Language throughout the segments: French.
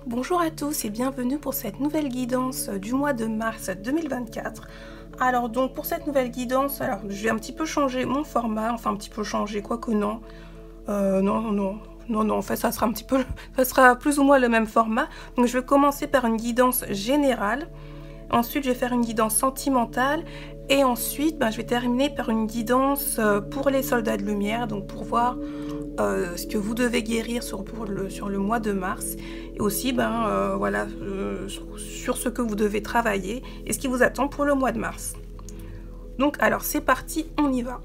Bonjour à tous et bienvenue pour cette nouvelle guidance du mois de mars 2024. Alors donc pour cette nouvelle guidance, alors je vais un petit peu changer mon format, enfin un petit peu changer, quoique non. Non, en fait ça sera plus ou moins le même format. Donc je vais commencer par une guidance générale, ensuite je vais faire une guidance sentimentale et ensuite je vais terminer par une guidance pour les soldats de lumière, donc pour voir ce que vous devez guérir sur le mois de mars et aussi voilà, sur ce que vous devez travailler et ce qui vous attend pour le mois de mars. Donc alors c'est parti, on y va.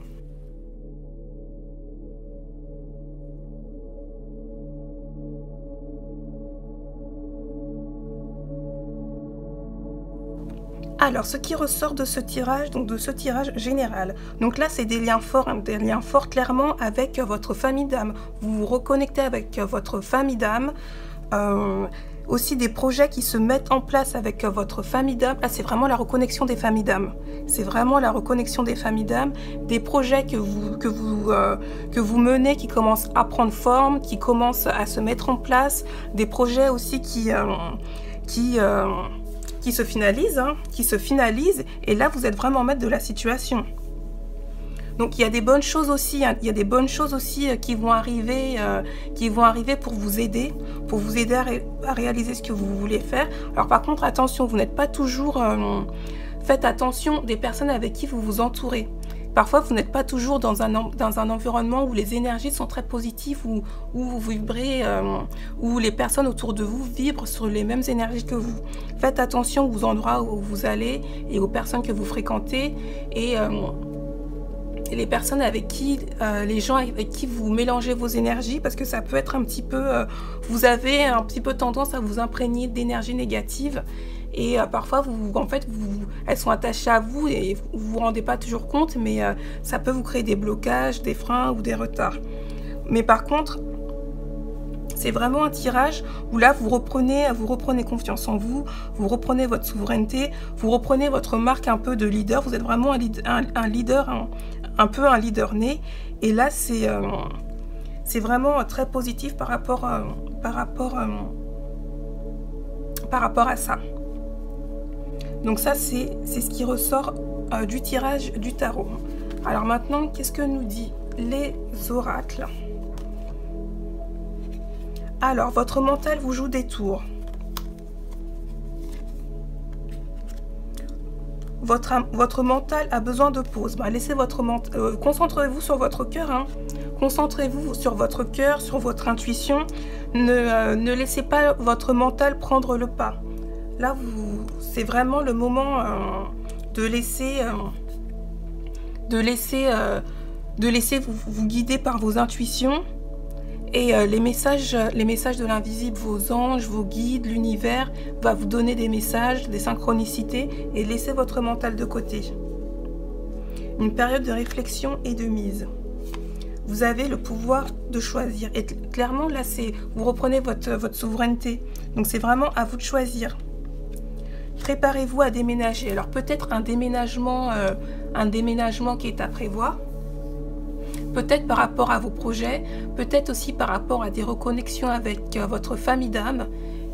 Alors, ce qui ressort de ce tirage, donc de ce tirage général, donc là c'est des liens forts clairement avec votre famille d'âme. Vous vous reconnectez avec votre famille d'âme. Aussi des projets qui se mettent en place avec votre famille d'âme. Là c'est vraiment la reconnexion des familles d'âme. C'est vraiment la reconnexion des familles d'âme. Des projets que vous menez qui commencent à prendre forme, qui commencent à se mettre en place. Des projets aussi qui se finalisent, et là vous êtes vraiment maître de la situation. Donc il y a des bonnes choses aussi, qui vont arriver pour vous aider à réaliser ce que vous voulez faire. Alors par contre attention, vous n'êtes pas toujours, faites attention des personnes avec qui vous vous entourez. Parfois, vous n'êtes pas toujours dans un environnement où les énergies sont très positives, où vous vibrez, où les personnes autour de vous vibrent sur les mêmes énergies que vous. Faites attention aux endroits où vous allez et aux personnes que vous fréquentez et les personnes avec qui, les gens avec qui vous mélangez vos énergies, parce que ça peut être un petit peu, vous avez un petit peu tendance à vous imprégner d'énergie négative. Et parfois, elles sont attachées à vous et vous vous rendez pas toujours compte, mais ça peut vous créer des blocages, des freins ou des retards. Mais par contre, c'est vraiment un tirage où là, vous reprenez confiance en vous, vous reprenez votre souveraineté, vous reprenez votre marque un peu de leader. Vous êtes vraiment un leader, un peu un leader né. Et là, c'est vraiment très positif par rapport à ça. Donc ça, c'est ce qui ressort du tirage du tarot. Alors maintenant, qu'est-ce que nous dit les oracles? Alors, votre mental vous joue des tours. Votre mental a besoin de pause. Laissez votre mental... concentrez-vous sur votre cœur. Hein. Concentrez-vous sur votre cœur, sur votre intuition. Ne laissez pas votre mental prendre le pas. Là, c'est vraiment le moment de laisser vous guider par vos intuitions et les messages de l'invisible, vos anges, vos guides, l'univers va vous donner des messages, des synchronicités et laissez votre mental de côté. Une période de réflexion et de mise. Vous avez le pouvoir de choisir et clairement là, vous reprenez votre souveraineté. Donc c'est vraiment à vous de choisir. Préparez-vous à déménager. Alors peut-être un déménagement qui est à prévoir. Peut-être par rapport à vos projets. Peut-être aussi par rapport à des reconnexions avec votre famille d'âme.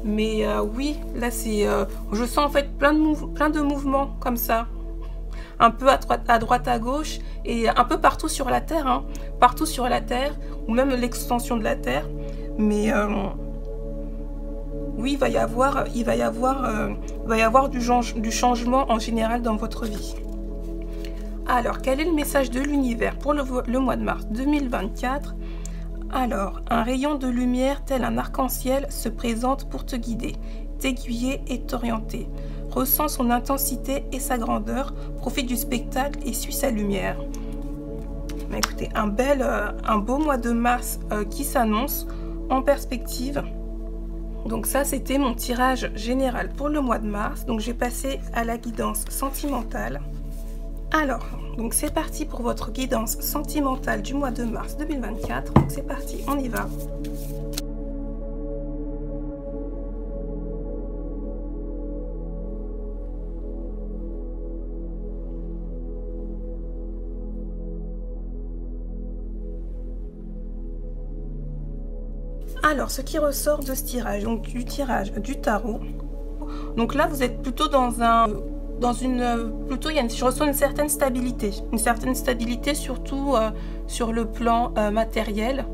Mais oui, là je sens en fait plein de mouvements comme ça. Un peu à droite, à gauche et un peu partout sur la Terre. Hein. Partout sur la Terre ou même l'extension de la Terre. Mais... oui, il va y avoir du changement en général dans votre vie. Alors, quel est le message de l'univers pour le mois de mars 2024? Alors, un rayon de lumière tel un arc-en-ciel se présente pour te guider, t'aiguiller et t'orienter. Ressens son intensité et sa grandeur, profite du spectacle et suis sa lumière. Mais écoutez, un beau mois de mars qui s'annonce en perspective. Donc ça, c'était mon tirage général pour le mois de mars. Donc, j'ai passé à la guidance sentimentale. Alors, donc c'est parti pour votre guidance sentimentale du mois de mars 2024. Donc, c'est parti, on y va. Alors, ce qui ressort de ce tirage, donc du tirage du tarot, donc là, vous êtes plutôt je ressens une certaine stabilité surtout sur le plan matériel.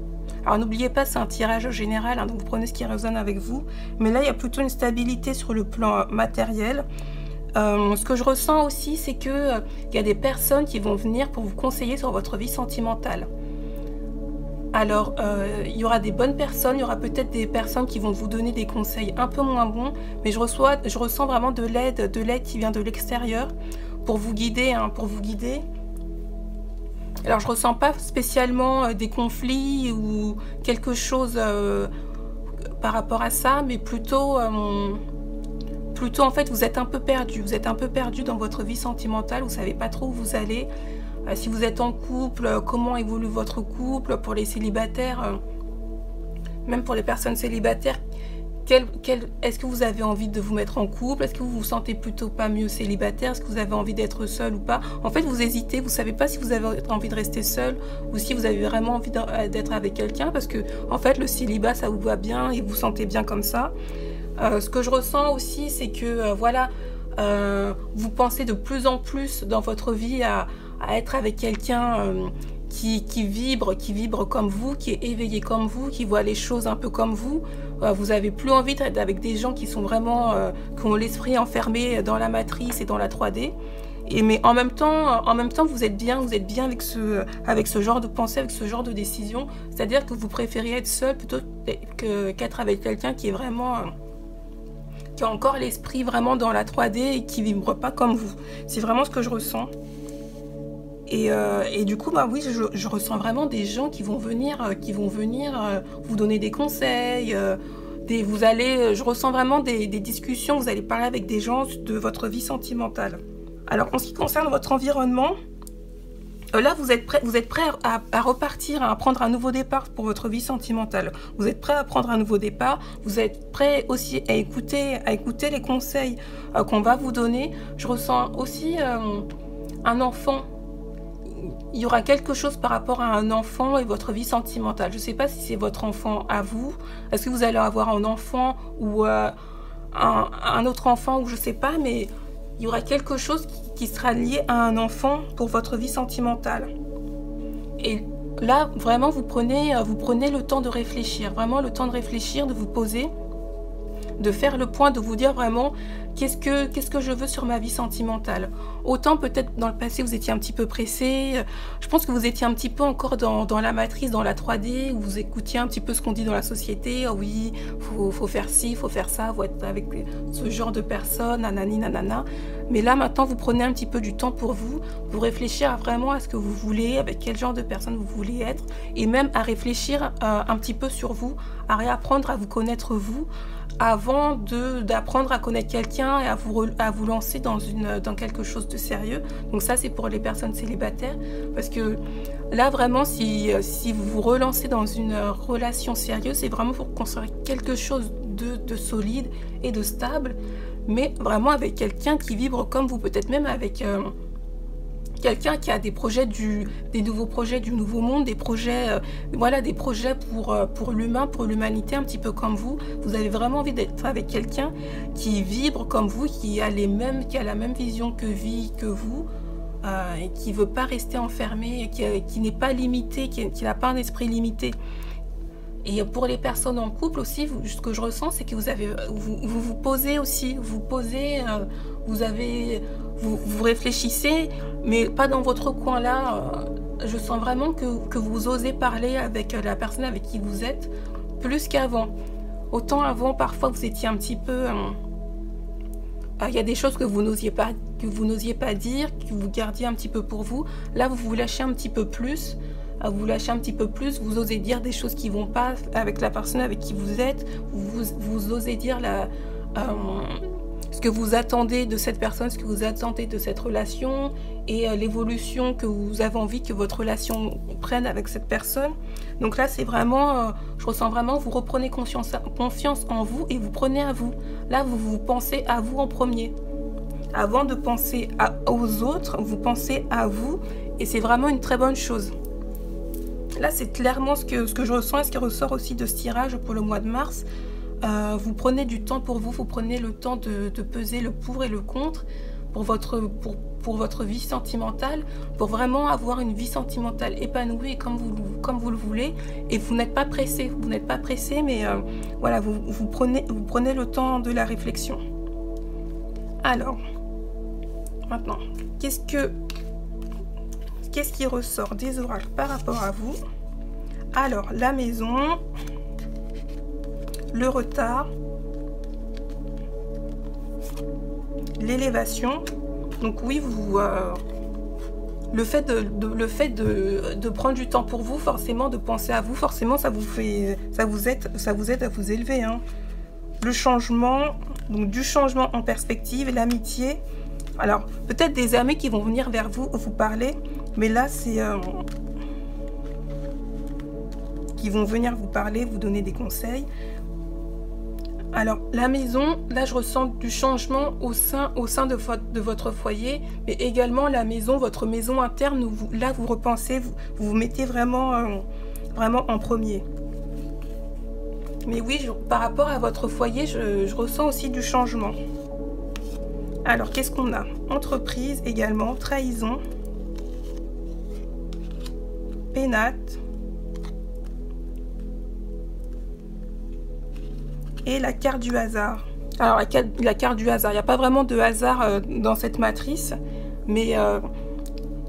Alors n'oubliez pas, c'est un tirage général, hein, donc vous prenez ce qui résonne avec vous, mais là il y a plutôt une stabilité sur le plan matériel. Ce que je ressens aussi, c'est que il y a des personnes qui vont venir pour vous conseiller sur votre vie sentimentale. Alors, il y aura des bonnes personnes, il y aura peut-être des personnes qui vont vous donner des conseils un peu moins bons, mais je ressens vraiment de l'aide qui vient de l'extérieur pour vous guider, hein, pour vous guider. Alors, je ressens pas spécialement des conflits ou quelque chose par rapport à ça, mais plutôt en fait, vous êtes un peu perdu. Vous êtes un peu perdu dans votre vie sentimentale, vous savez pas trop où vous allez. Si vous êtes en couple, comment évolue votre couple? Pour les célibataires, même pour les personnes célibataires, est-ce que vous avez envie de vous mettre en couple? Est-ce que vous vous sentez plutôt pas mieux célibataire? Est-ce que vous avez envie d'être seul ou pas? En fait, vous hésitez, vous savez pas si vous avez envie de rester seul ou si vous avez vraiment envie d'être avec quelqu'un, parce que en fait, le célibat, ça vous va bien et vous vous sentez bien comme ça. Ce que je ressens aussi, c'est que voilà, vous pensez de plus en plus dans votre vie à être avec quelqu'un qui vibre comme vous, qui est éveillé comme vous, qui voit les choses un peu comme vous. Vous avez plus envie d'être avec des gens qui sont vraiment qui ont l'esprit enfermé dans la matrice et dans la 3D. Mais en même temps, vous êtes bien avec ce genre de pensée, avec ce genre de décision. C'est-à-dire que vous préférez être seul plutôt qu'être avec quelqu'un qui est vraiment qui a encore l'esprit vraiment dans la 3D et qui vibre pas comme vous. C'est vraiment ce que je ressens. Et du coup, bah oui, je ressens vraiment des gens qui vont venir vous donner des conseils. Je ressens vraiment des discussions. Vous allez parler avec des gens de votre vie sentimentale. Alors, en ce qui concerne votre environnement, là, vous êtes prêt à repartir, à prendre un nouveau départ pour votre vie sentimentale. Vous êtes prêt à prendre un nouveau départ. Vous êtes prêt aussi à écouter les conseils qu'on va vous donner. Je ressens aussi un enfant. Il y aura quelque chose par rapport à un enfant et votre vie sentimentale. Je ne sais pas si c'est votre enfant à vous. Est-ce que vous allez avoir un enfant ou un autre enfant, ou je ne sais pas, mais il y aura quelque chose qui sera lié à un enfant pour votre vie sentimentale. Et là, vraiment, vous prenez le temps de réfléchir, vraiment le temps de réfléchir, de vous poser, de faire le point, de vous dire vraiment qu'est-ce que je veux sur ma vie sentimentale. Autant peut-être dans le passé vous étiez un petit peu pressé, je pense que vous étiez un petit peu encore dans la matrice, dans la 3D, où vous écoutiez un petit peu ce qu'on dit dans la société. Oh oui, faut faire ci, faut faire ça, faut être avec ce genre de personnes, nanani nanana. Mais là maintenant vous prenez un petit peu du temps pour vous réfléchir vraiment à ce que vous voulez, avec quel genre de personne vous voulez être, et même à réfléchir un petit peu sur vous, à réapprendre à vous connaître vous, avant d'apprendre à connaître quelqu'un et à vous lancer dans quelque chose de sérieux. Donc ça, c'est pour les personnes célibataires, parce que là vraiment, si vous vous relancez dans une relation sérieuse, c'est vraiment pour construire quelque chose de solide et de stable, mais vraiment avec quelqu'un qui vibre comme vous, peut-être même avec quelqu'un qui a des nouveaux projets du nouveau monde, des projets pour l'humain, pour l'humanité, un petit peu comme vous. Vous avez vraiment envie d'être avec quelqu'un qui vibre comme vous, qui a la même vision que vous, et qui ne veut pas rester enfermé, qui n'est pas limité, qui n'a pas un esprit limité. Et pour les personnes en couple aussi, ce que je ressens, c'est que vous posez aussi, vous réfléchissez, mais pas dans votre coin là. Je sens vraiment que vous osez parler avec la personne avec qui vous êtes, plus qu'avant. Autant avant, parfois vous étiez un petit peu... il y a des choses que vous n'osiez pas dire, que vous gardiez un petit peu pour vous. Là, vous vous lâchez un petit peu plus. Vous osez dire des choses qui vont pas avec la personne avec qui vous êtes. Vous osez dire ce que vous attendez de cette personne, ce que vous attendez de cette relation, et l'évolution que vous avez envie que votre relation prenne avec cette personne. Donc là, c'est vraiment, je ressens vraiment, vous reprenez confiance en vous et vous prenez à vous. Là, vous pensez à vous en premier. Avant de penser aux autres, vous pensez à vous, et c'est vraiment une très bonne chose. Là, c'est clairement ce que je ressens et ce qui ressort aussi de ce tirage pour le mois de mars. Vous prenez du temps pour vous prenez le temps de peser le pour et le contre pour votre vie sentimentale, pour vraiment avoir une vie sentimentale épanouie comme vous le voulez. Et vous n'êtes pas pressé, mais voilà, vous prenez le temps de la réflexion. Alors, maintenant, qu'est-ce qui ressort des oracles par rapport à vous? Alors, la maison, le retard, l'élévation. Donc oui, le fait de prendre du temps pour vous, forcément, de penser à vous, forcément, ça vous aide à vous élever, hein. Le changement, donc du changement en perspective, l'amitié. Alors, peut-être des amis qui vont venir vers vous parler, mais là, c'est... qui vont venir vous parler, vous donner des conseils. Alors, la maison, là, je ressens du changement au sein de votre foyer, mais également la maison, votre maison interne, où là, vous repensez, vous mettez vraiment en premier. Mais oui, par rapport à votre foyer, je ressens aussi du changement. Alors, qu'est-ce qu'on a? Entreprise également, trahison, pénate, et la carte du hasard. Alors, la carte du hasard, il n'y a pas vraiment de hasard dans cette matrice, mais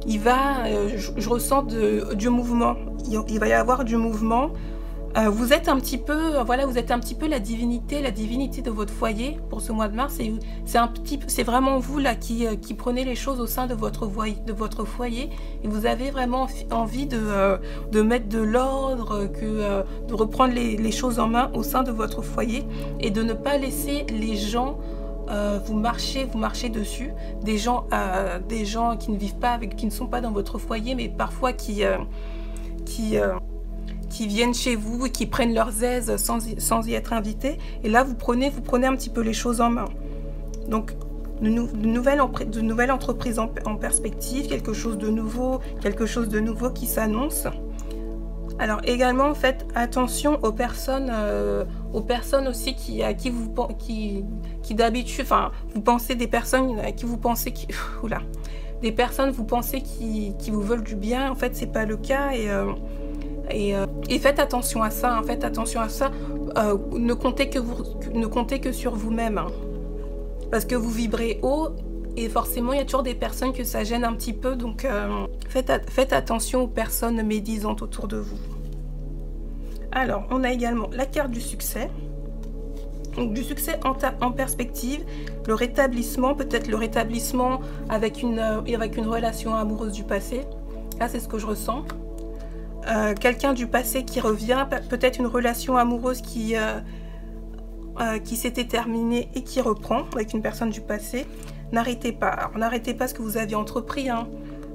je ressens du mouvement. Il va y avoir du mouvement. Vous êtes un petit peu, voilà, vous êtes un petit peu la divinité de votre foyer pour ce mois de mars. C'est vraiment vous là qui prenez les choses au sein de votre foyer, et vous avez vraiment envie de mettre de l'ordre, de reprendre les choses en main au sein de votre foyer et de ne pas laisser les gens vous marcher dessus, des gens qui ne vivent pas qui ne sont pas dans votre foyer, mais parfois qui viennent chez vous et qui prennent leurs aises sans y être invités. Et là, vous prenez un petit peu les choses en main. Donc, de nouvelles entreprises en perspective, quelque chose de nouveau qui s'annonce. Alors, également, faites attention aux personnes aussi qui d'habitude, enfin, vous pensez des personnes à qui vous pensez des personnes vous pensez qui vous veulent du bien. En fait, c'est pas le cas, et faites attention à ça, hein, faites attention à ça. Ne comptez que sur vous-même, hein, parce que vous vibrez haut et forcément il y a toujours des personnes que ça gêne un petit peu, donc faites attention aux personnes médisantes autour de vous. Alors, on a également la carte du succès. Donc, du succès en perspective, le rétablissement, peut-être le rétablissement avec une relation amoureuse du passé. Là, c'est ce que je ressens. Quelqu'un du passé qui revient, peut-être une relation amoureuse qui s'était terminée et qui reprend avec une personne du passé. N'arrêtez pas. Alors, n'arrêtez pas ce que vous aviez entrepris, hein.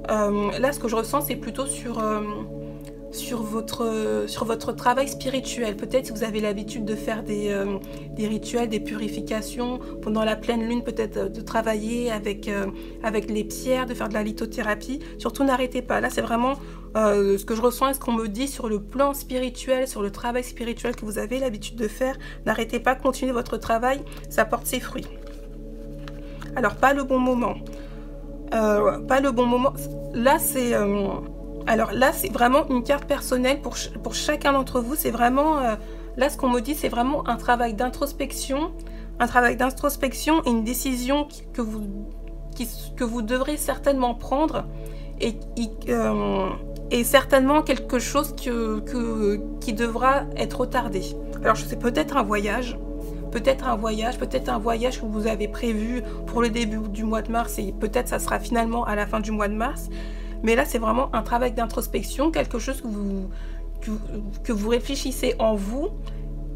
Là, ce que je ressens, c'est plutôt sur votre travail spirituel. Peut-être si vous avez l'habitude de faire des rituels, des purifications pendant la pleine lune, peut-être de travailler avec les pierres, de faire de la lithothérapie. Surtout, n'arrêtez pas. Là, c'est vraiment ce que je ressens et ce qu'on me dit sur le plan spirituel, sur le travail spirituel que vous avez l'habitude de faire. N'arrêtez pas, continuez votre travail, ça porte ses fruits. Alors, pas le bon moment. Pas le bon moment. Là, c'est... Alors là, c'est vraiment une carte personnelle pour chacun d'entre vous. C'est vraiment, là, ce qu'on me dit, c'est vraiment un travail d'introspection. Et une décision que vous devrez certainement prendre. Et certainement quelque chose qui devra être retardé. Alors, je sais, peut-être un voyage que vous avez prévu pour le début du mois de mars, et peut-être ça sera finalement à la fin du mois de mars. Mais là, c'est vraiment un travail d'introspection, quelque chose que vous réfléchissez en vous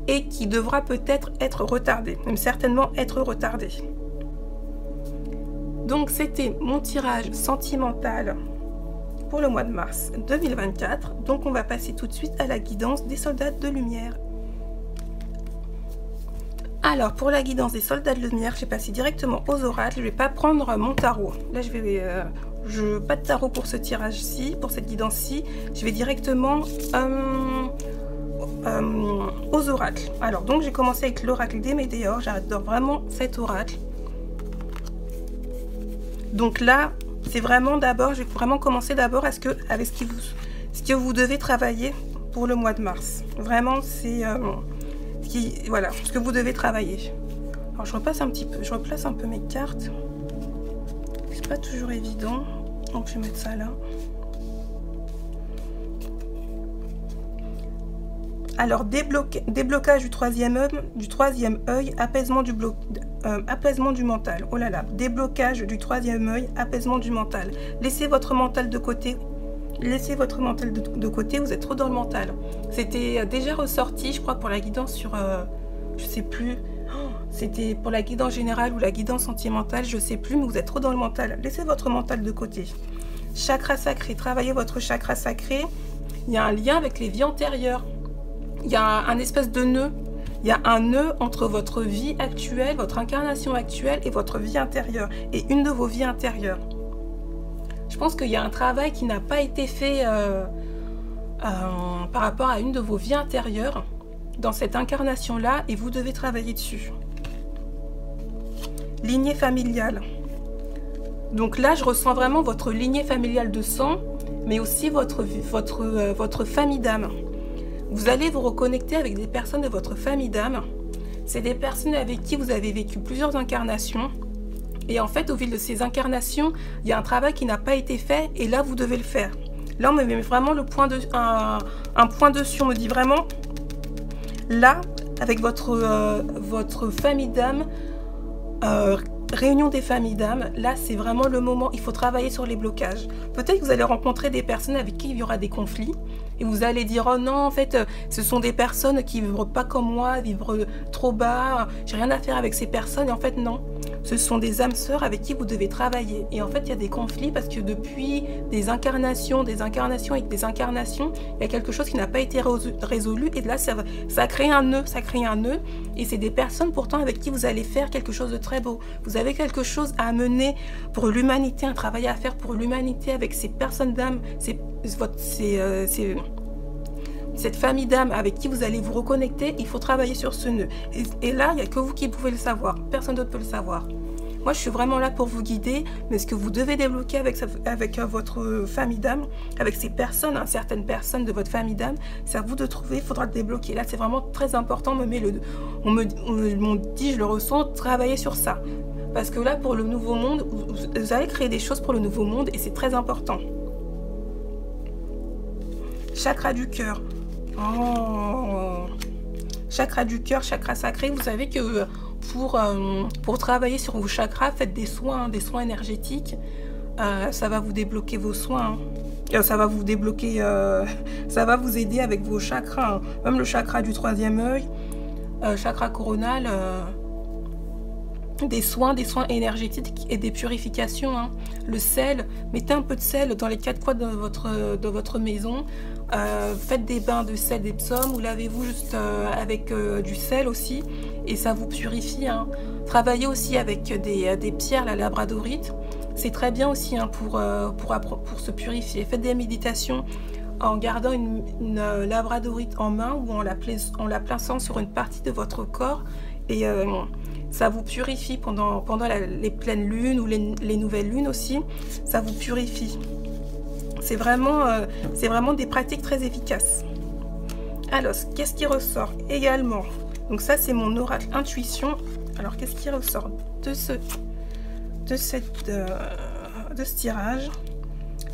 et qui devra peut-être être retardé, même certainement être retardé. Donc, c'était mon tirage sentimental pour le mois de mars 2024. Donc, on va passer tout de suite à la guidance des soldats de lumière. Alors, pour la guidance des soldats de lumière, j'ai passé directement aux oracles. Je ne vais pas prendre mon tarot. Là, je vais pas de tarot pour ce tirage-ci, pour cette guidance-ci. Je vais directement aux oracles. Alors, donc, j'ai commencé avec l'oracle des Météores. J'adore vraiment cet oracle. Donc là, c'est vraiment d'abord, je vais vraiment commencer d'abord avec ce que vous devez travailler pour le mois de mars. Vraiment, c'est voilà, ce que vous devez travailler. Alors, je replace un peu mes cartes. C'est pas toujours évident. Donc, je vais mettre ça là. Alors, déblocage du troisième œil, apaisement du mental. Oh là là, déblocage du troisième œil, apaisement du mental. Laissez votre mental de côté. Laissez votre mental de côté, vous êtes trop dans le mental. C'était déjà ressorti, je crois, pour la guidance sur... je sais plus. C'était pour la guidance générale ou la guidance sentimentale, je sais plus, mais vous êtes trop dans le mental. Laissez votre mental de côté. Chakra sacré, travaillez votre chakra sacré. Il y a un lien avec les vies antérieures. Il y a un espèce de nœud. Il y a un nœud entre votre vie actuelle, votre incarnation actuelle et votre vie intérieure. Et une de vos vies intérieures. Je pense qu'il y a un travail qui n'a pas été fait par rapport à une de vos vies intérieures dans cette incarnation-là et vous devez travailler dessus. Lignée familiale. Donc là, je ressens vraiment votre lignée familiale de sang, mais aussi votre famille d'âme. Vous allez vous reconnecter avec des personnes de votre famille d'âme. C'est des personnes avec qui vous avez vécu plusieurs incarnations. Et en fait, au fil de ces incarnations, il y a un travail qui n'a pas été fait et là, vous devez le faire. Là, on me met vraiment un point dessus. On me dit vraiment, là, avec votre famille d'âme, réunion des familles d'âme, là, c'est vraiment le moment. Il faut travailler sur les blocages. Peut-être que vous allez rencontrer des personnes avec qui il y aura des conflits. Et vous allez dire, oh non, en fait, ce sont des personnes qui ne vivent pas comme moi, vivent trop bas, j'ai rien à faire avec ces personnes. Et en fait, non. Ce sont des âmes sœurs avec qui vous devez travailler. Et en fait, il y a des conflits parce que depuis des incarnations avec des incarnations, il y a quelque chose qui n'a pas été résolu. Et là, ça crée un nœud, Et c'est des personnes pourtant avec qui vous allez faire quelque chose de très beau. Vous avez quelque chose à mener pour l'humanité, un travail à faire pour l'humanité avec ces personnes d'âme, cette famille d'âme avec qui vous allez vous reconnecter. Il faut travailler sur ce nœud. Et là, il n'y a que vous qui pouvez le savoir. Personne d'autre peut le savoir. Moi, je suis vraiment là pour vous guider. Mais ce que vous devez débloquer avec votre famille d'âme, avec ces personnes, certaines personnes de votre famille d'âme, c'est à vous de trouver. Il faudra le débloquer. Là, c'est vraiment très important. On me dit, je le ressens, travailler sur ça. Parce que là, pour le nouveau monde, vous allez créer des choses pour le nouveau monde et c'est très important. Chakra du cœur. Oh. Chakra du cœur, chakra sacré. Vous savez que pour travailler sur vos chakras, faites des soins énergétiques. Ça va vous débloquer vos soins. Ça va vous débloquer, ça va vous aider avec vos chakras. Même le chakra du troisième œil, chakra coronal, des soins énergétiques et des purifications. Le sel, mettez un peu de sel dans les quatre coins de votre maison. Faites des bains de sel d'Epsom ou lavez-vous juste avec du sel aussi et ça vous purifie. Travaillez aussi avec des pierres, la labradorite. C'est très bien aussi pour se purifier. Faites des méditations en gardant une labradorite en main ou en la plaçant sur une partie de votre corps et ça vous purifie pendant les pleines lunes ou les nouvelles lunes aussi. Ça vous purifie. C'est vraiment des pratiques très efficaces. Alors, qu'est-ce qui ressort également? Donc ça, c'est mon oracle intuition. Alors, qu'est-ce qui ressort de ce tirage?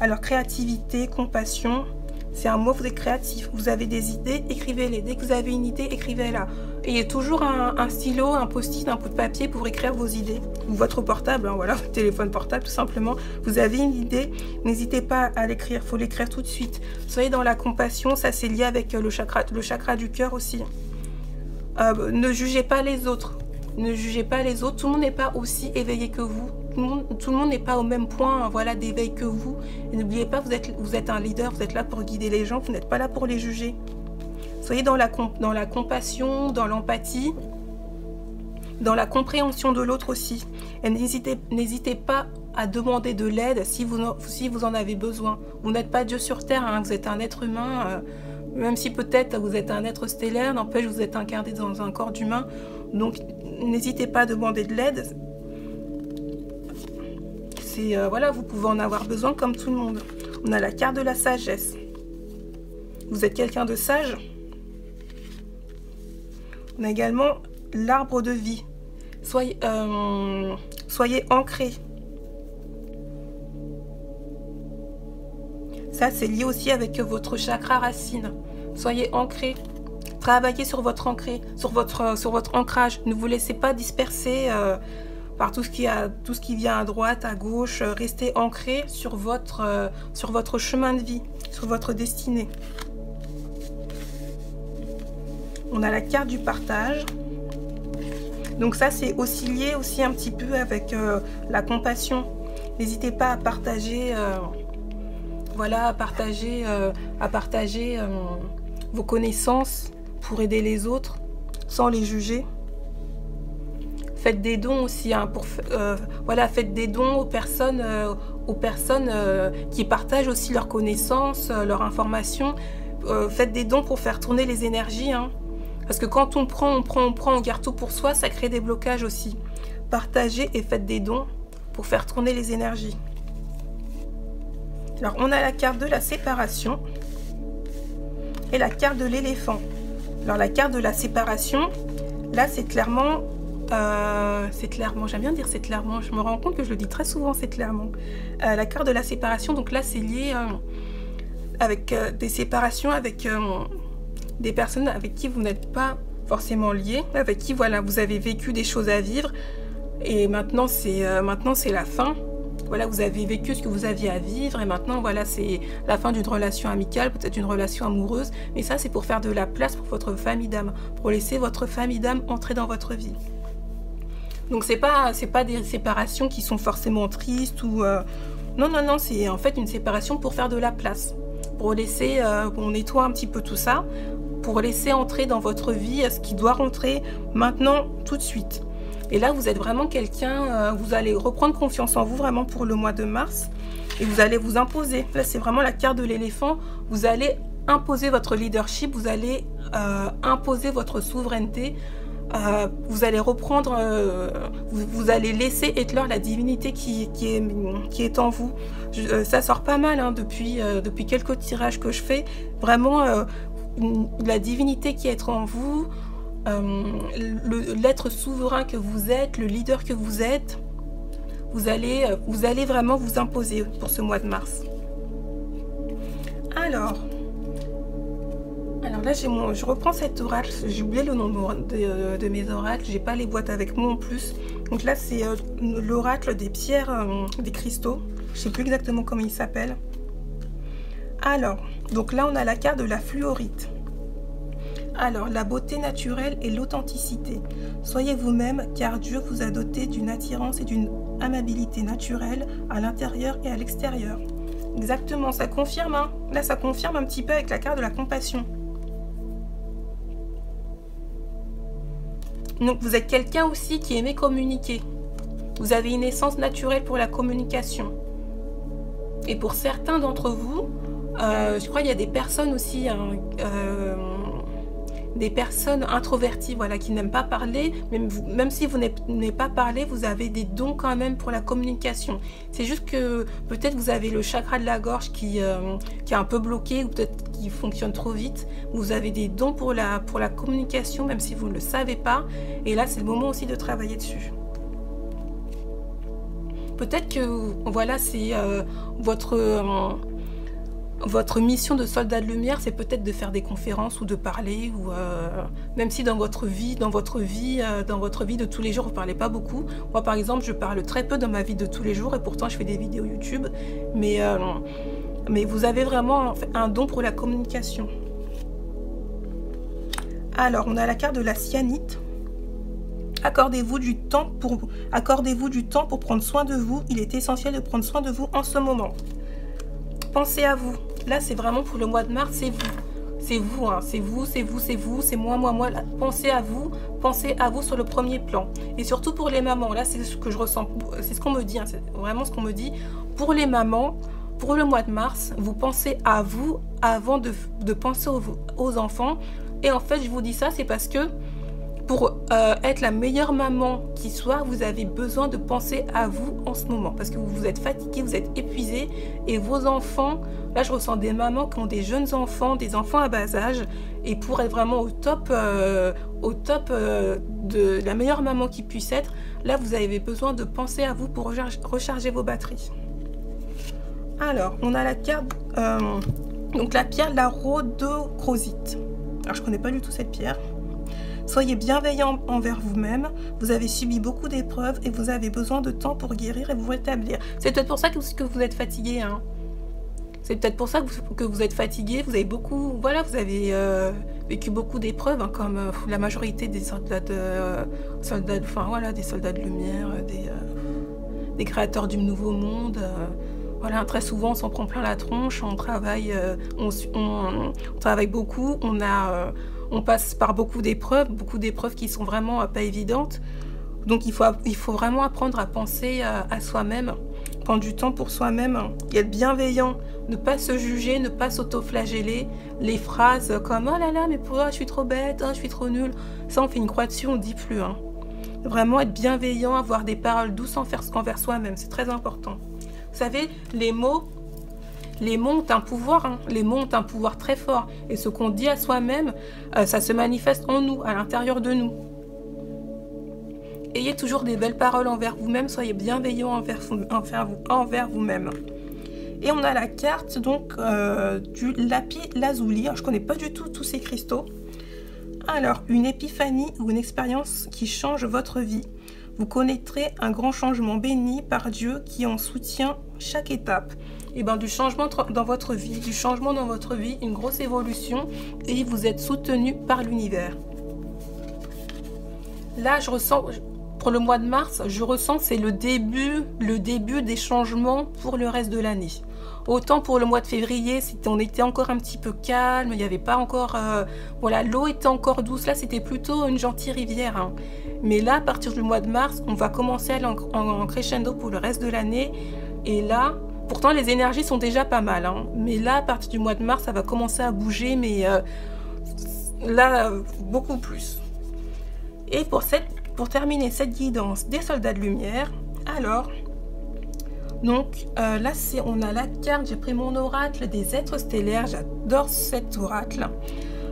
Alors, créativité, compassion. C'est un mot, vous êtes créatif. Vous avez des idées, écrivez-les. Dès que vous avez une idée, écrivez-la. Ayez toujours un stylo, un post-it, un bout de papier pour écrire vos idées. Ou votre portable, voilà, votre téléphone portable, tout simplement. Vous avez une idée, n'hésitez pas à l'écrire. Il faut l'écrire tout de suite. Soyez dans la compassion, ça c'est lié avec le chakra du cœur aussi. Ne jugez pas les autres. Ne jugez pas les autres. Tout le monde n'est pas aussi éveillé que vous. Tout le monde n'est pas au même point d'éveil que vous. N'oubliez pas, vous êtes un leader, vous êtes là pour guider les gens, vous n'êtes pas là pour les juger. Soyez dans la compassion, dans l'empathie, dans la compréhension de l'autre aussi. Et n'hésitez pas à demander de l'aide si vous en avez besoin. Vous n'êtes pas Dieu sur terre, hein, vous êtes un être humain, même si peut-être vous êtes un être stellaire, n'empêche vous êtes incarné dans un corps d'humain. Donc n'hésitez pas à demander de l'aide. Voilà, vous pouvez en avoir besoin comme tout le monde. On a la carte de la sagesse. Vous êtes quelqu'un de sage. On a également l'arbre de vie. Soyez ancré. Ça, c'est lié aussi avec votre chakra racine. Soyez ancré. Travaillez sur votre ancrage. Ne vous laissez pas disperser par tout ce qui vient à droite, à gauche. Restez ancré sur votre chemin de vie, sur votre destinée. On a la carte du partage. Donc ça, c'est aussi lié aussi un petit peu avec la compassion. N'hésitez pas à partager, voilà, à partager vos connaissances pour aider les autres, sans les juger. Faites des dons aussi, hein, voilà, faites des dons aux personnes qui partagent aussi leurs connaissances, leurs informations. Faites des dons pour faire tourner les énergies, hein. Parce que quand on prend, on garde tout pour soi, ça crée des blocages aussi. Partagez et faites des dons pour faire tourner les énergies. Alors, on a la carte de la séparation et la carte de l'éléphant. Alors, la carte de la séparation, là, c'est clairement, j'aime bien dire c'est clairement, je me rends compte que je le dis très souvent, c'est clairement. La carte de la séparation, donc là, c'est lié avec des séparations, avec des personnes avec qui vous n'êtes pas forcément liés, avec qui, voilà, vous avez vécu des choses à vivre, et maintenant, c'est la fin. Voilà, vous avez vécu ce que vous aviez à vivre, et maintenant, voilà, c'est la fin d'une relation amicale, peut-être une relation amoureuse, mais ça, c'est pour faire de la place pour votre famille d'âme, pour laisser votre famille d'âme entrer dans votre vie. Donc, c'est pas des séparations qui sont forcément tristes, ou... Non, non, non, c'est en fait une séparation pour faire de la place, pour laisser, on nettoie un petit peu tout ça, pour laisser entrer dans votre vie ce qui doit rentrer maintenant, tout de suite. Et là, vous êtes vraiment quelqu'un, vous allez reprendre confiance en vous vraiment pour le mois de mars, et vous allez vous imposer. Là, c'est vraiment la carte de l'éléphant. Vous allez imposer votre leadership, vous allez imposer votre souveraineté, vous allez reprendre, vous allez laisser éclore la divinité qui est en vous. Ça sort pas mal, hein, depuis quelques tirages que je fais. Vraiment, la divinité qui est en vous, l'être souverain que vous êtes, le leader que vous êtes, vous allez vraiment vous imposer pour ce mois de mars. Alors là, je reprends cet oracle. J'ai oublié le nom de mes oracles. J'ai pas les boîtes avec moi en plus. Donc là, c'est l'oracle des pierres, des cristaux. Je sais plus exactement comment il s'appelle. Alors, donc là, on a la carte de la fluorite. Alors, la beauté naturelle et l'authenticité. Soyez vous-même, car Dieu vous a doté d'une attirance et d'une amabilité naturelle à l'intérieur et à l'extérieur. Exactement, ça confirme, hein. Là, ça confirme un petit peu avec la carte de la compassion. Donc, vous êtes quelqu'un aussi qui aimait communiquer. Vous avez une essence naturelle pour la communication. Et pour certains d'entre vous, je crois qu'il y a des personnes aussi, hein, des personnes introverties, voilà, qui n'aiment pas parler, même si vous n'aimez pas parler, vous avez des dons quand même pour la communication. C'est juste que peut-être vous avez le chakra de la gorge qui est un peu bloqué, ou peut-être qui fonctionne trop vite. Vous avez des dons pour la communication, même si vous ne le savez pas. Et là, c'est le moment aussi de travailler dessus. Peut-être que, voilà, c'est votre mission de soldat de lumière, c'est peut-être de faire des conférences ou de parler, ou même si dans votre vie de tous les jours, vous ne parlez pas beaucoup. Moi, par exemple, je parle très peu dans ma vie de tous les jours, et pourtant, je fais des vidéos YouTube. Mais vous avez vraiment un don pour la communication. Alors, on a la carte de la cyanite. Accordez-vous du temps pour prendre soin de vous. Il est essentiel de prendre soin de vous en ce moment. Pensez à vous. Là, c'est vraiment pour le mois de mars, c'est vous. c'est vous, hein, c'est vous, c'est vous, c'est vous, c'est moi, moi. Pensez à vous sur le premier plan. Et surtout pour les mamans, là c'est ce que je ressens, c'est ce qu'on me dit, hein, c'est vraiment ce qu'on me dit. Pour les mamans, pour le mois de mars, vous pensez à vous avant de penser aux enfants. Et en fait, je vous dis ça, c'est parce que pour être la meilleure maman qui soit, vous avez besoin de penser à vous en ce moment. Parce que vous êtes fatigué, vous êtes épuisé. Et vos enfants, là je ressens des mamans qui ont des jeunes enfants, des enfants à bas âge. Et pour être vraiment au top de la meilleure maman qui puisse être, là vous avez besoin de penser à vous pour recharger vos batteries. Alors, on a la carte, donc la pierre, la rhodochrosite. Alors je connais pas du tout cette pierre. Soyez bienveillant envers vous-même, vous avez subi beaucoup d'épreuves et vous avez besoin de temps pour guérir et vous rétablir. C'est peut-être pour ça que vous êtes fatigué, hein. C'est peut-être pour ça que vous êtes fatigué, vous avez beaucoup, voilà, vous avez vécu beaucoup d'épreuves, hein, comme la majorité des soldats des soldats de lumière, des créateurs du nouveau monde. Voilà, très souvent on s'en prend plein la tronche, on travaille beaucoup, on passe par beaucoup d'épreuves qui sont vraiment pas évidentes. Donc il faut vraiment apprendre à penser à soi-même, prendre du temps pour soi-même, et être bienveillant, ne pas se juger, ne pas s'auto-flageller. Les phrases comme « Oh là là, mais pourquoi je suis trop bête, oh, je suis trop nulle », ça on fait une croix dessus, on ne dit plus. Hein. Vraiment être bienveillant, avoir des paroles douces envers soi-même, c'est très important. Vous savez, les mots ont un pouvoir, hein. Les mots ont un pouvoir très fort. Et ce qu'on dit à soi-même, ça se manifeste en nous, à l'intérieur de nous. Ayez toujours des belles paroles envers vous-même, soyez bienveillant envers vous-même. Et on a la carte donc du lapis lazuli. Alors, je ne connais pas du tout tous ces cristaux. Alors, une épiphanie ou une expérience qui change votre vie. Vous connaîtrez un grand changement béni par Dieu qui en soutient chaque étape. Et bien, du changement dans votre vie, une grosse évolution, et vous êtes soutenu par l'univers. Là, je ressens, pour le mois de mars, je ressens c'est le début des changements pour le reste de l'année. Autant pour le mois de février, on était encore un petit peu calme, il n'y avait pas encore... voilà, l'eau était encore douce, là c'était plutôt une gentille rivière. Hein. Mais là, à partir du mois de mars, on va commencer à aller en crescendo pour le reste de l'année. Et là, pourtant les énergies sont déjà pas mal. Hein. Mais là, à partir du mois de mars, ça va commencer à bouger, mais là, beaucoup plus. Et pour terminer cette guidance des soldats de lumière, alors... Donc là, on a la carte, j'ai pris mon oracle des êtres stellaires, j'adore cet oracle.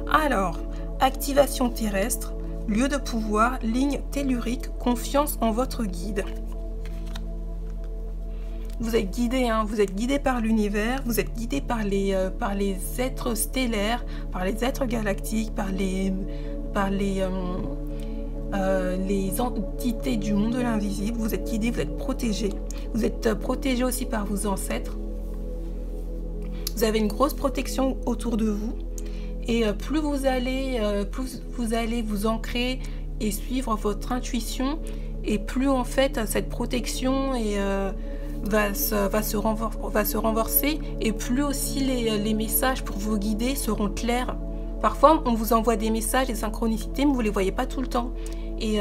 Alors, activation terrestre, lieu de pouvoir, ligne tellurique, confiance en votre guide. Vous êtes guidé, hein, vous êtes guidé par l'univers, vous êtes guidé par les êtres stellaires, par les êtres galactiques, par les entités du monde de l'invisible. Vous êtes guidé, vous êtes protégé. Vous êtes protégé aussi par vos ancêtres. Vous avez une grosse protection autour de vous. Et plus vous allez vous ancrer et suivre votre intuition, et plus en fait cette protection va se renforcer, et plus aussi les messages pour vous guider seront clairs. Parfois, on vous envoie des messages, des synchronicités, mais vous ne les voyez pas tout le temps. Et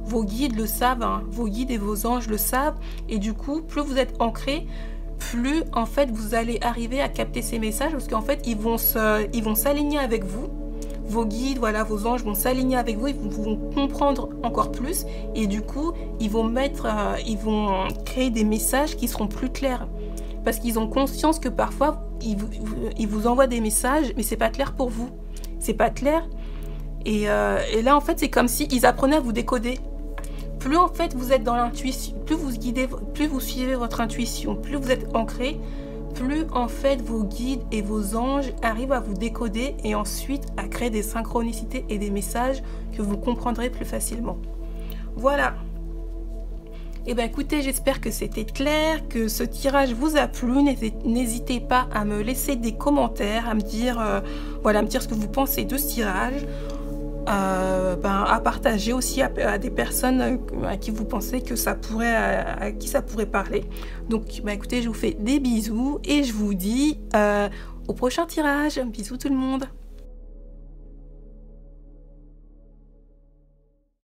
vos guides le savent, hein, vos guides et vos anges le savent. Et du coup, plus vous êtes ancré, plus en fait vous allez arriver à capter ces messages, parce qu'en fait, ils vont s'aligner avec vous. Vos guides, voilà, vos anges vont s'aligner avec vous, ils vont comprendre encore plus. Et du coup, ils vont créer des messages qui seront plus clairs. Parce qu'ils ont conscience que parfois, ils vous envoient des messages, mais c'est pas clair pour vous. C'est pas clair. Et là, en fait, c'est comme si ils apprenaient à vous décoder. Plus en fait vous êtes dans l'intuition, plus vous suivez votre intuition, plus vous êtes ancré, plus en fait vos guides et vos anges arrivent à vous décoder et ensuite à créer des synchronicités et des messages que vous comprendrez plus facilement. Voilà. Et bien écoutez, j'espère que c'était clair, que ce tirage vous a plu. N'hésitez pas à me laisser des commentaires, à me dire, voilà, ce que vous pensez de ce tirage. À partager aussi à des personnes à qui vous pensez que à qui ça pourrait parler. Donc écoutez, je vous fais des bisous et je vous dis au prochain tirage. Bisous tout le monde.